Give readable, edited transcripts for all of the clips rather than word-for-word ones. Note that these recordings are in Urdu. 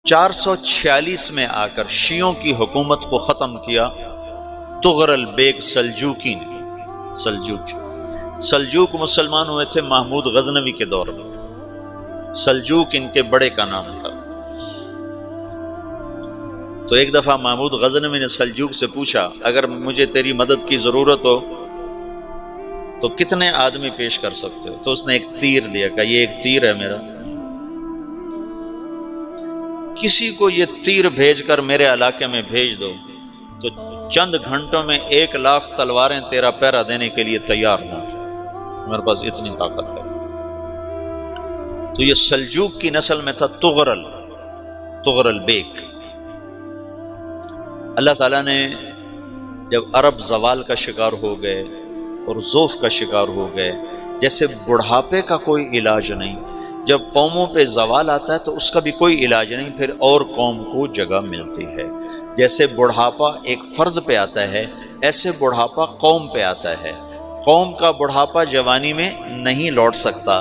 446 میں آ کر شیعوں کی حکومت کو ختم کیا تغرل بیگ سلجوکی نے۔ سلجوک مسلمان ہوئے تھے محمود غزنوی کے دور میں، سلجوک ان کے بڑے کا نام تھا۔ تو ایک دفعہ محمود غزنوی نے سلجوک سے پوچھا اگر مجھے تیری مدد کی ضرورت ہو تو کتنے آدمی پیش کر سکتے ہو؟ تو اس نے ایک تیر دیا، کہا یہ ایک تیر ہے میرا، کسی کو یہ تیر بھیج کر میرے علاقے میں بھیج دو تو چند گھنٹوں میں 1,00,000 تلواریں تیرا پہرا دینے کے لیے تیار ہوں گی، میرے پاس اتنی طاقت ہے۔ تو یہ سلجوک کی نسل میں تھا تغرل بیگ۔ اللہ تعالیٰ نے جب عرب زوال کا شکار ہو گئے اور ضعف کا شکار ہو گئے، جیسے بڑھاپے کا کوئی علاج نہیں، جب قوموں پہ زوال آتا ہے تو اس کا بھی کوئی علاج نہیں، پھر اور قوم کو جگہ ملتی ہے۔ جیسے بڑھاپا ایک فرد پہ آتا ہے، ایسے بڑھاپا قوم پہ آتا ہے۔ قوم کا بڑھاپا جوانی میں نہیں لوٹ سکتا،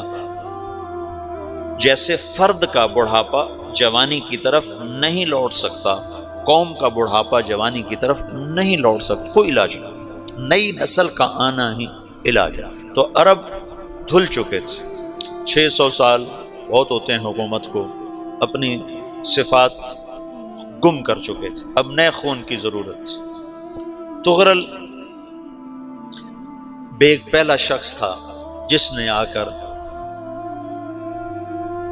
جیسے فرد کا بڑھاپا جوانی کی طرف نہیں لوٹ سکتا، قوم کا بڑھاپا جوانی کی طرف نہیں لوٹ سکتا، کوئی علاج نہیں، نئی نسل کا آنا ہی علاج ہے۔ تو عرب دھل چکے تھے، 600 سال بہت ہوتے ہیں حکومت کو، اپنی صفات گم کر چکے تھے، اب نئے خون کی ضرورت تھی۔ تغرل بیگ پہلا شخص تھا جس نے آ کر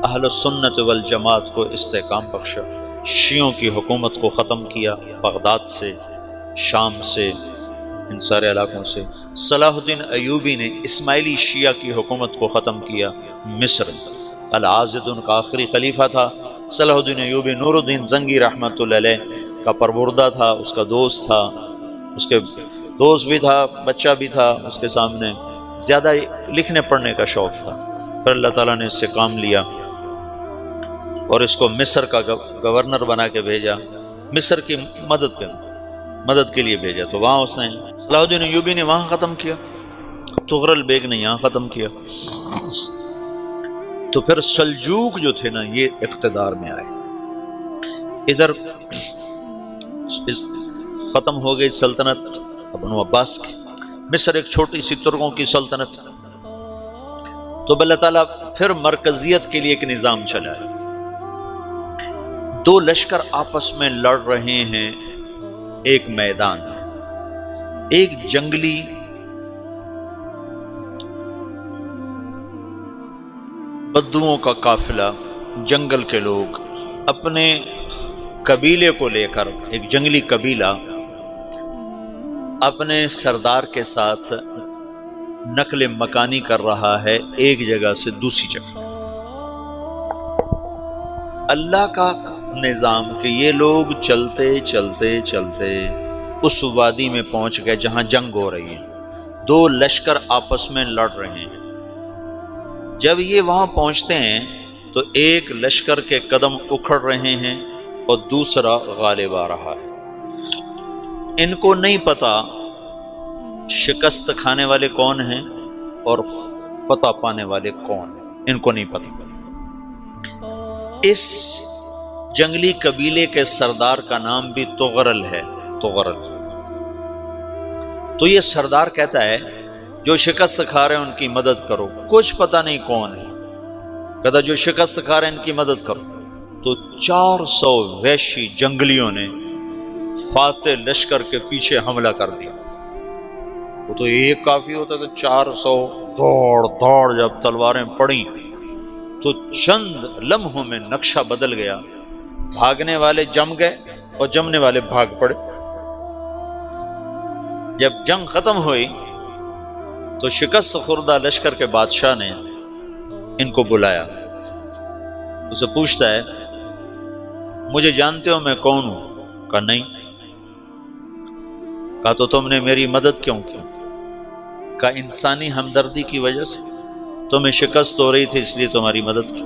اہل سنت والجماعت کو استحکام بخشا، شیعوں کی حکومت کو ختم کیا، بغداد سے، شام سے، ان سارے علاقوں سے۔ صلاح الدین ایوبی نے اسماعیلی شیعہ کی حکومت کو ختم کیا، مصر۔ العاضد ان کا آخری خلیفہ تھا۔ صلاح الدین ایوبی نور الدین زنگی رحمۃ اللہ علیہ کا پروردہ تھا، اس کا دوست تھا، اس کے دوست بھی تھا، بچہ بھی تھا اس کے سامنے، زیادہ لکھنے پڑھنے کا شوق تھا۔ پھر اللہ تعالیٰ نے اس سے کام لیا اور اس کو مصر کا گورنر بنا کے بھیجا، مصر کی مدد کے لیے بھیجا۔ تو وہاں اس نے صلاح الدین ایوبی نے وہاں ختم کیا، تغرل بیگ نے یہاں ختم کیا۔ تو پھر سلجوک جو تھے نا یہ اقتدار میں آئے، ادھر ختم ہو گئی سلطنت بنو عباس کی، مصر ایک چھوٹی سی ترکوں کی سلطنت۔ تو اللہ تعالیٰ پھر مرکزیت کے لیے ایک نظام چلایا، دو لشکر آپس میں لڑ رہے ہیں ایک میدان میں، ایک جنگلی بدوؤں کا قافلہ، جنگل کے لوگ اپنے قبیلے کو لے کر، ایک جنگلی قبیلہ اپنے سردار کے ساتھ نقل مکانی کر رہا ہے ایک جگہ سے دوسری جگہ۔ اللہ کا نظام کہ یہ لوگ چلتے چلتے چلتے اس وادی میں پہنچ گئے جہاں جنگ ہو رہی ہے، دو لشکر آپس میں لڑ رہے ہیں۔ جب یہ وہاں پہنچتے ہیں تو ایک لشکر کے قدم اکھڑ رہے ہیں اور دوسرا غالب آ رہا ہے۔ ان کو نہیں پتا شکست کھانے والے کون ہیں اور فتح پانے والے کون ہیں، ان کو نہیں پتا۔ اس جنگلی قبیلے کے سردار کا نام بھی تغرل ہے، تغرل۔ تو یہ سردار کہتا ہے جو شکست کھا رہے ہیں ان کی مدد کرو، کچھ پتہ نہیں کون ہے، کہتا جو شکست کھا رہے ہیں ان کی مدد کرو۔ تو 400 وحشی جنگلیوں نے فاتح لشکر کے پیچھے حملہ کر دیا۔ وہ تو ایک کافی ہوتا تھا، 400 دوڑ جب تلواریں پڑیں تو چند لمحوں میں نقشہ بدل گیا، بھاگنے والے جم گئے اور جمنے والے بھاگ پڑے۔ جب جنگ ختم ہوئی تو شکست خوردہ لشکر کے بادشاہ نے ان کو بلایا، اسے پوچھتا ہے مجھے جانتے ہو میں کون ہوں؟ کہا نہیں۔ کہا تو تم نے میری مدد کیوں کی؟ کہا انسانی ہمدردی کی وجہ سے، تمہیں شکست ہو رہی تھی اس لیے تمہاری مدد کی۔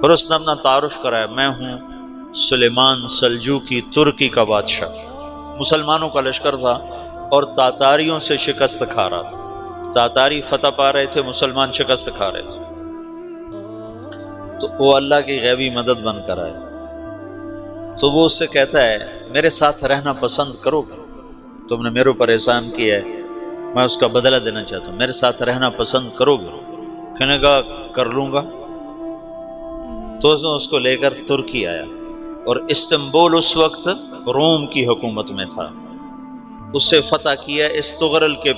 پھر اس نے اپنا تعارف کرایا، میں ہوں سلیمان سلجوکی، ترکی کا بادشاہ۔ مسلمانوں کا لشکر تھا اور تاتاریوں سے شکست کھا رہا تھا، تاتاری فتح پا رہے تھے، مسلمان شکست کھا رہے تھے۔ تو وہ اللہ کی غیبی مدد بن کر آئے، تو وہ اس سے کہتا ہے میرے ساتھ رہنا پسند کرو گے؟ تم نے میرے اوپر احسان کیا ہے، میں اس کا بدلہ دینا چاہتا ہوں، میرے ساتھ رہنا پسند کرو گے؟ کہنے کا کر لوں گا۔ تو اس کو لے کر ترکی آیا، اور استنبول اس وقت روم کی حکومت میں تھا، اسے فتح کیا اس تغرل کے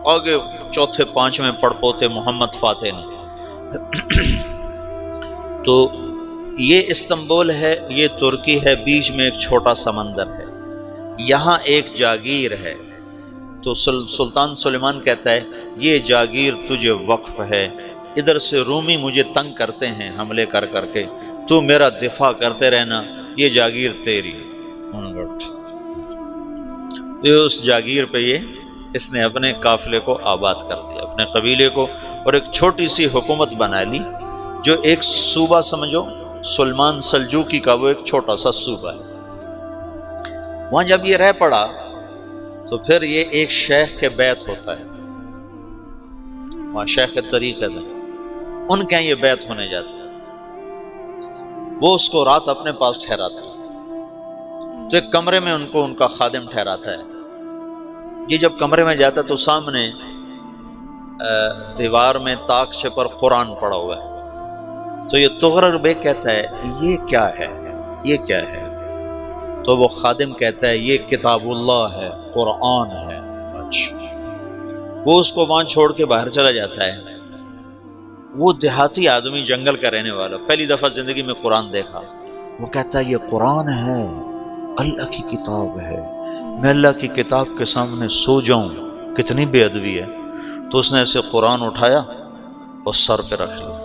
آگے چوتھے پانچویں پڑپوتے محمد فاتح نے۔ تو یہ استنبول ہے، یہ ترکی ہے، بیچ میں ایک چھوٹا سمندر ہے، یہاں ایک جاگیر ہے۔ تو سلطان سلیمان کہتا ہے یہ جاگیر تجھے وقف ہے، ادھر سے رومی مجھے تنگ کرتے ہیں حملے کر کر کے، تو میرا دفاع کرتے رہنا، یہ جاگیر تیری۔ اس جاگیر پہ اس نے اپنے قافلے کو آباد کر دیا، اپنے قبیلے کو، اور ایک چھوٹی سی حکومت بنا لی، جو ایک صوبہ سمجھو، سلمان سلجوقی کا وہ ایک چھوٹا سا صوبہ ہے۔ وہاں جب یہ رہ پڑا تو پھر یہ ایک شیخ کے بیعت ہوتا ہے، وہاں شیخ طریقت ہے، ان کے یہ بیعت ہونے جاتا ہے، وہ اس کو رات اپنے پاس ٹھہراتا ہے، تو ایک کمرے میں ان کو ان کا خادم ٹھہراتا ہے۔ یہ جب کمرے میں جاتا ہے تو سامنے دیوار میں طاقچے پر قرآن پڑا ہوا ہے، تو یہ تغرل بیگ کہتا ہے یہ کیا ہے، یہ کیا ہے؟ تو وہ خادم کہتا ہے یہ کتاب اللہ ہے، قرآن ہے۔ اچھا، وہ اس کو وہاں چھوڑ کے باہر چلا جاتا ہے۔ وہ دیہاتی آدمی، جنگل کا رہنے والا، پہلی دفعہ زندگی میں قرآن دیکھا، وہ کہتا ہے یہ قرآن ہے، اللہ کی کتاب ہے، میں اللہ کی کتاب کے سامنے سو جاؤں، کتنی بے ادبی ہے۔ تو اس نے ایسے قرآن اٹھایا اور سر پہ رکھ لیا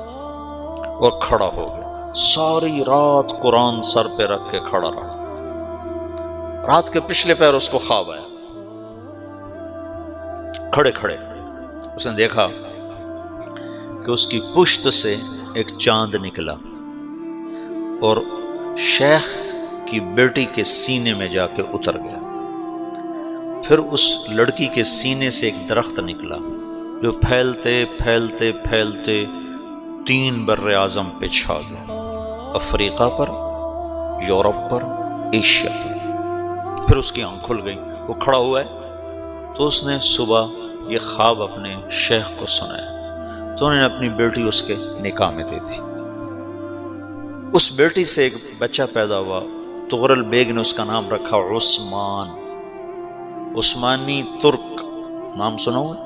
اور کھڑا ہو گیا، ساری رات قرآن سر پہ رکھ کے کھڑا رہا۔ رات کے پچھلے پہر اس کو خواب آیا، کھڑے کھڑے اس نے دیکھا کہ اس کی پشت سے ایک چاند نکلا اور شیخ کی بیٹی کے سینے میں جا کے اتر گیا۔ پھر اس لڑکی کے سینے سے ایک درخت نکلا جو پھیلتے پھیلتے پھیلتے 3 بر اعظم پہ چھا گیا، افریقہ پر، یورپ پر، ایشیا پر۔ پھر اس کی آنکھ کھل گئی، وہ کھڑا ہوا ہے، تو اس نے صبح یہ خواب اپنے شیخ کو سنایا، تو انہوں نے اپنی بیٹی اس کے نکاح میں دے دی۔ اس بیٹی سے ایک بچہ پیدا ہوا، تغرل بیگ نے اس کا نام رکھا عثمان، عثمانی ترک نام سنا ہوا،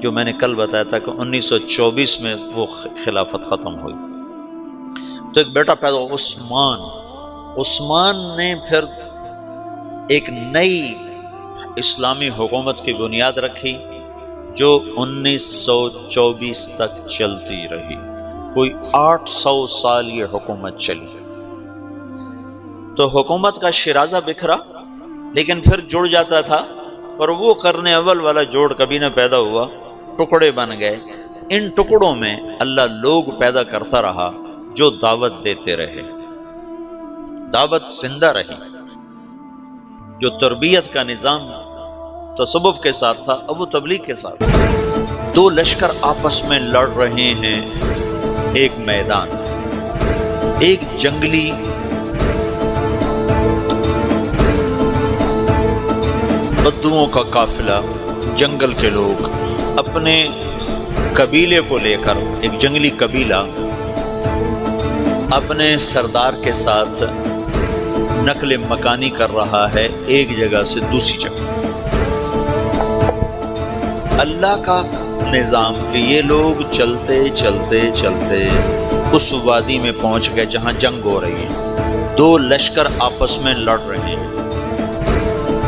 جو میں نے کل بتایا تھا کہ 1924 میں وہ خلافت ختم ہوئی۔ تو ایک بیٹا پیدا ہوا عثمان۔ عثمان نے پھر ایک نئی اسلامی حکومت کی بنیاد رکھی جو 1924 تک چلتی رہی، کوئی 800 سال یہ حکومت چلی۔ تو حکومت کا شیرازہ بکھرا، لیکن پھر جڑ جاتا تھا، اور وہ قرن اول والا جوڑ کبھی نہ پیدا ہوا، ٹکڑے بن گئے۔ ان ٹکڑوں میں اللہ لوگ پیدا کرتا رہا جو دعوت دیتے رہے، دعوت زندہ رہی۔ جو تربیت کا نظام تصوف کے ساتھ تھا، اب وہ تبلیغ کے ساتھ۔ 2 لشکر آپس میں لڑ رہے ہیں ایک میدان، ایک جنگلی بدوؤں کا قافلہ، جنگل کے لوگ اپنے قبیلے کو لے کر، ایک جنگلی قبیلہ اپنے سردار کے ساتھ نقل مکانی کر رہا ہے ایک جگہ سے دوسری جگہ۔ اللہ کا نظام کہ یہ لوگ چلتے چلتے چلتے اس وادی میں پہنچ گئے جہاں جنگ ہو رہی ہے، 2 لشکر آپس میں لڑ رہے ہیں۔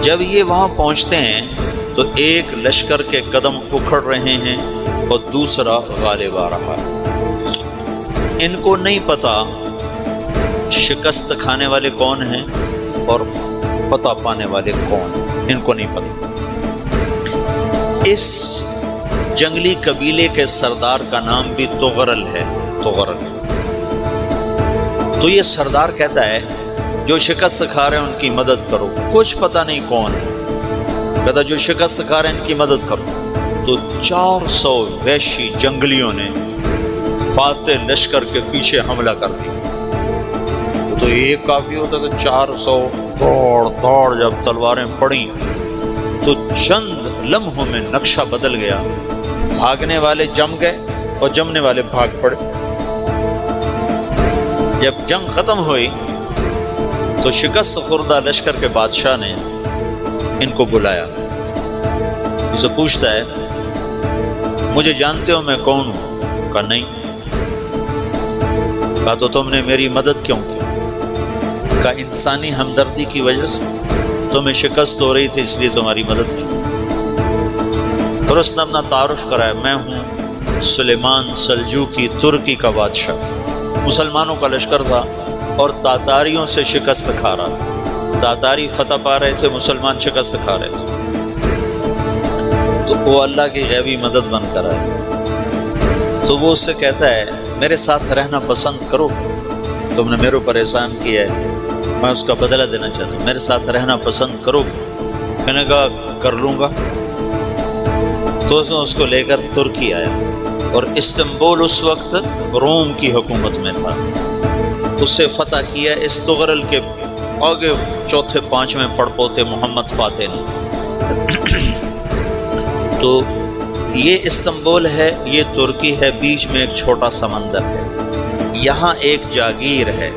جب یہ وہاں پہنچتے ہیں تو ایک لشکر کے قدم اکھڑ رہے ہیں اور دوسرا غالب آ رہا ہے۔ ان کو نہیں پتا شکست کھانے والے کون ہیں اور فتح پانے والے کون ہیں، ان کو نہیں پتا۔ اس جنگلی قبیلے کے سردار کا نام بھی تغرل ہے، تغرل۔ تو یہ سردار کہتا ہے جو شکست کھا رہے ہیں ان کی مدد کرو، کچھ پتہ نہیں کون ہے، کہتا جو شکست کھا رہے ہیں ان کی مدد کرو۔ تو 400 وحشی جنگلیوں نے فاتح لشکر کے پیچھے حملہ کر دیا۔ تو ایک کافی ہوتا کہ 400 دوڑ جب تلواریں پڑیں تو چند لمحوں میں نقشہ بدل گیا، بھاگنے والے جم گئے اور جمنے والے بھاگ پڑے۔ جب جنگ ختم ہوئی تو شکست خوردہ لشکر کے بادشاہ نے ان کو بلایا، اسے پوچھتا ہے مجھے جانتے ہو میں کون ہوں؟ کہا نہیں۔ کہا تو تم نے میری مدد کیوں کی؟ کہا انسانی ہمدردی کی وجہ سے، تمہیں شکست ہو رہی تھی اس لیے تمہاری مدد کی۔ اور اس نے اپنا تعارف کرایا، میں ہوں سلیمان سلجوقی ترکی کا بادشاہ۔ مسلمانوں کا لشکر تھا اور تاتاریوں سے شکست کھا رہا تھا، تاتاری فتح پا رہے تھے، مسلمان شکست کھا رہے تھے۔ تو وہ اللہ کی غیبی مدد بن کر آئے۔ تو وہ اس سے کہتا ہے میرے ساتھ رہنا پسند کرو، تم نے میرے اوپر احسان کیا ہے، میں اس کا بدلہ دینا چاہتا ہوں، میرے ساتھ رہنا پسند کرو؟ میں نے کہا کر لوں گا۔ تو اس نے اس کو لے کر ترکی آیا، اور استنبول اس وقت روم کی حکومت میں تھا، اسے فتح کیا اس تغرل کے آگے چوتھے پانچویں پڑپوتے محمد فاتح نے۔ تو یہ استنبول ہے، یہ ترکی ہے، بیچ میں ایک چھوٹا سمندر ہے، یہاں ایک جاگیر ہے۔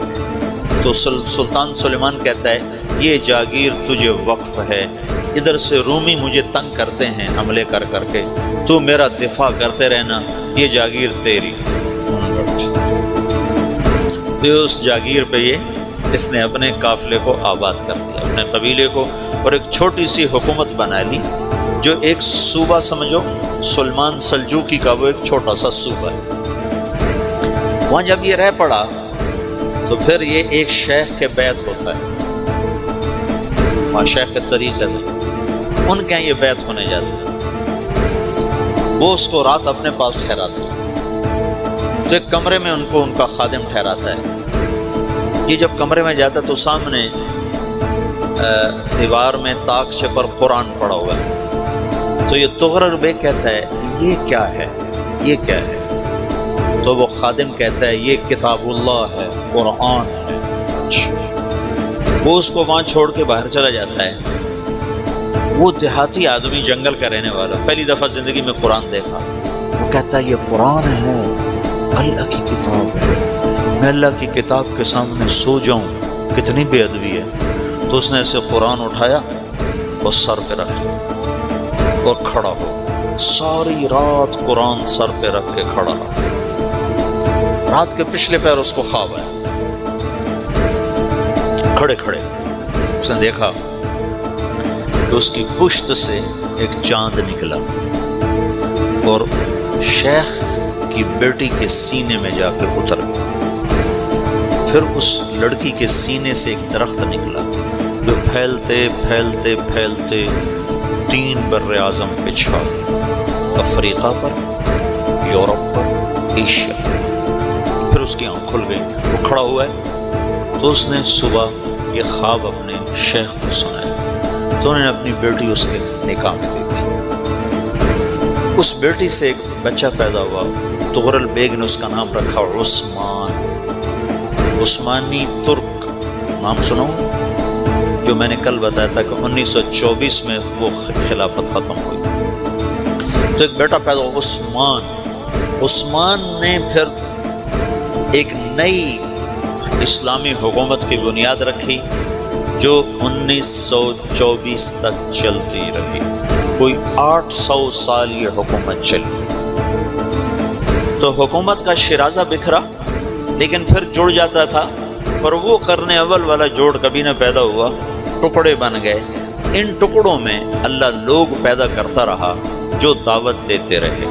تو سلطان سلیمان کہتا ہے یہ جاگیر تجھے وقف ہے، ادھر سے رومی مجھے تنگ کرتے ہیں حملے کر کر کے، تو میرا دفاع کرتے رہنا، یہ جاگیر تیری۔ تو اس جاگیر پہ اس نے اپنے قافلے کو آباد کر دیا، اپنے قبیلے کو، اور ایک چھوٹی سی حکومت بنا لی، جو ایک صوبہ سمجھو سلیمان سلجوقی کا، وہ ایک چھوٹا سا صوبہ ہے۔ وہاں جب یہ رہ پڑا تو پھر یہ ایک شیخ کے بیعت ہوتا ہے، وہاں شیخ طریقہ ہے، ان کے یہ بیعت ہونے جاتے ہیں، وہ اس کو رات اپنے پاس ٹھہراتے ہیں۔ تو ایک کمرے میں ان کو ان کا خادم ٹھہراتا ہے۔ یہ جب کمرے میں جاتا ہے تو سامنے دیوار میں طاقچے پر قرآن پڑا ہوا ہے۔ تو یہ تغرل بیگ کہتا ہے یہ کیا ہے، یہ کیا ہے؟ تو وہ خادم کہتا ہے یہ کتاب اللہ ہے، قرآن ہے۔ وہ اس کو وہاں چھوڑ کے باہر چلا جاتا ہے۔ وہ دیہاتی آدمی، جنگل کا رہنے والا، پہلی دفعہ زندگی میں قرآن دیکھا، وہ کہتا ہے یہ قرآن ہے، اللہ کی کتاب ہے، میں اللہ کی کتاب کے سامنے سو جاؤں، کتنی بے ادبی ہے۔ تو اس نے اسے قرآن اٹھایا اور سر پہ رکھ لیا اور کھڑا ہو، ساری رات قرآن سر پہ رکھ کے کھڑا رہا۔ رات کے پچھلے پہر اس کو خواب آیا، کھڑے کھڑے اس نے دیکھا کہ اس کی پشت سے ایک چاند نکلا اور شیخ کی بیٹی کے سینے میں جا کے اتر گیا۔ پھر اس لڑکی کے سینے سے ایک درخت نکلا جو پھیلتے پھیلتے پھیلتے 3 بر اعظم پہ چھا گیا، افریقہ پر، یورپ پر، ایشیا۔ پھر اس کی آنکھ کھل گئی، وہ کھڑا ہوا ہے۔ تو اس نے صبح یہ خواب اپنے شیخ کو سنایا، تو انہوں نے اپنی بیٹی اس کے نکاح میں دی تھی۔ اس بیٹی سے ایک بچہ پیدا ہوا، تغرل بیگ نے اس کا نام رکھا عثمان، عثمانی ترک نام سنو، جو میں نے کل بتایا تھا کہ 1924 میں وہ خلافت ختم ہوئی۔ تو ایک بیٹا پیدا ہوا عثمان۔ عثمان نے پھر ایک نئی اسلامی حکومت کی بنیاد رکھی جو 1924 تک چلتی رہی، کوئی 800 سال یہ حکومت چلی۔ تو حکومت کا شیرازہ بکھرا لیکن پھر جڑ جاتا تھا، پر وہ قرن اول والا جوڑ کبھی نہ پیدا ہوا، ٹکڑے بن گئے۔ ان ٹکڑوں میں اللہ لوگ پیدا کرتا رہا جو دعوت دیتے رہے۔